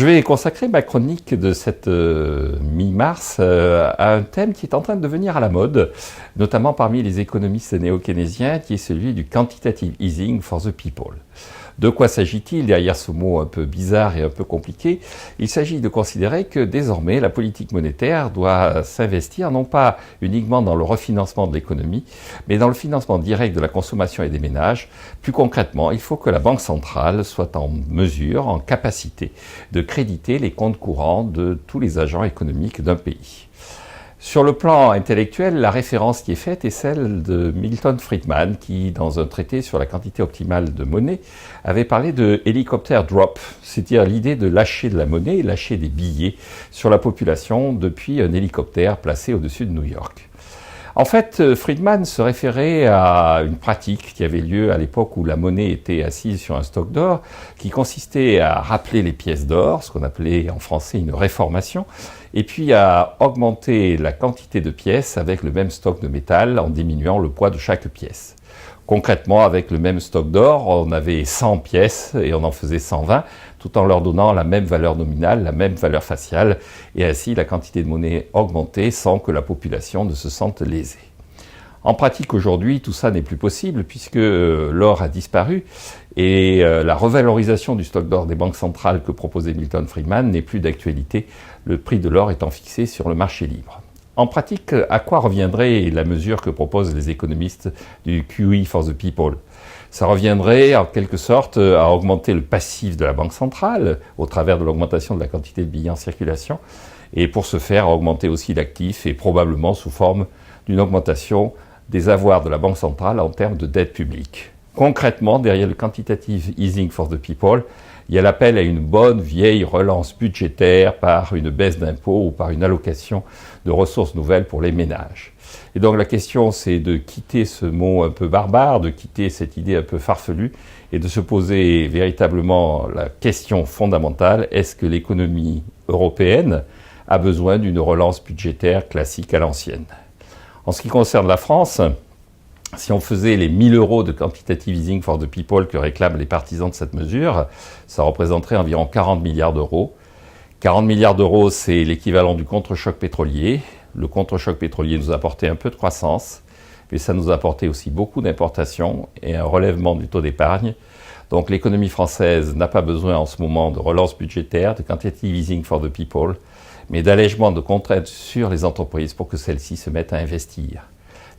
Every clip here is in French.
Je vais consacrer ma chronique de cette mi-mars à un thème qui est en train de devenir à la mode, notamment parmi les économistes néo-keynésiens, qui est celui du quantitative easing for the people. De quoi s'agit-il derrière ce mot un peu bizarre et un peu compliqué? Il s'agit de considérer que désormais la politique monétaire doit s'investir non pas uniquement dans le refinancement de l'économie, mais dans le financement direct de la consommation et des ménages. Plus concrètement, il faut que la Banque centrale soit en mesure, en capacité de créditer les comptes courants de tous les agents économiques d'un pays. Sur le plan intellectuel, la référence qui est faite est celle de Milton Friedman qui, dans un traité sur la quantité optimale de monnaie, avait parlé de helicopter drop, c'est-à-dire l'idée de lâcher de la monnaie, lâcher des billets sur la population depuis un hélicoptère placé au-dessus de New York. En fait, Friedman se référait à une pratique qui avait lieu à l'époque où la monnaie était assise sur un stock d'or, qui consistait à rappeler les pièces d'or, ce qu'on appelait en français une réformation, et puis à augmenter la quantité de pièces avec le même stock de métal en diminuant le poids de chaque pièce. Concrètement, avec le même stock d'or, on avait 100 pièces et on en faisait 120, tout en leur donnant la même valeur nominale, la même valeur faciale, et ainsi la quantité de monnaie augmentait sans que la population ne se sente lésée. En pratique, aujourd'hui, tout ça n'est plus possible puisque l'or a disparu et la revalorisation du stock d'or des banques centrales que proposait Milton Friedman n'est plus d'actualité, le prix de l'or étant fixé sur le marché libre. En pratique, à quoi reviendrait la mesure que proposent les économistes du QE for the people? Ça reviendrait en quelque sorte à augmenter le passif de la Banque centrale au travers de l'augmentation de la quantité de billets en circulation et pour ce faire à augmenter aussi l'actif et probablement sous forme d'une augmentation des avoirs de la Banque centrale en termes de dette publique. Concrètement, derrière le quantitative easing for the people, il y a l'appel à une bonne vieille relance budgétaire par une baisse d'impôts ou par une allocation de ressources nouvelles pour les ménages. Et donc la question, c'est de quitter ce mot un peu barbare, de quitter cette idée un peu farfelue et de se poser véritablement la question fondamentale, est-ce que l'économie européenne a besoin d'une relance budgétaire classique à l'ancienne? En ce qui concerne la France, si on faisait les 1 000 € de quantitative easing for the people que réclament les partisans de cette mesure, ça représenterait environ 40 milliards d'euros. 40 milliards d'euros, c'est l'équivalent du contre-choc pétrolier. Le contre-choc pétrolier nous a apporté un peu de croissance, mais ça nous a apporté aussi beaucoup d'importations et un relèvement du taux d'épargne. Donc l'économie française n'a pas besoin en ce moment de relance budgétaire, de quantitative easing for the people, mais d'allègement de contraintes sur les entreprises pour que celles-ci se mettent à investir.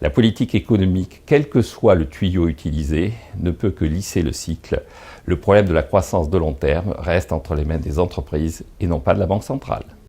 La politique économique, quel que soit le tuyau utilisé, ne peut que lisser le cycle. Le problème de la croissance de long terme reste entre les mains des entreprises et non pas de la Banque centrale.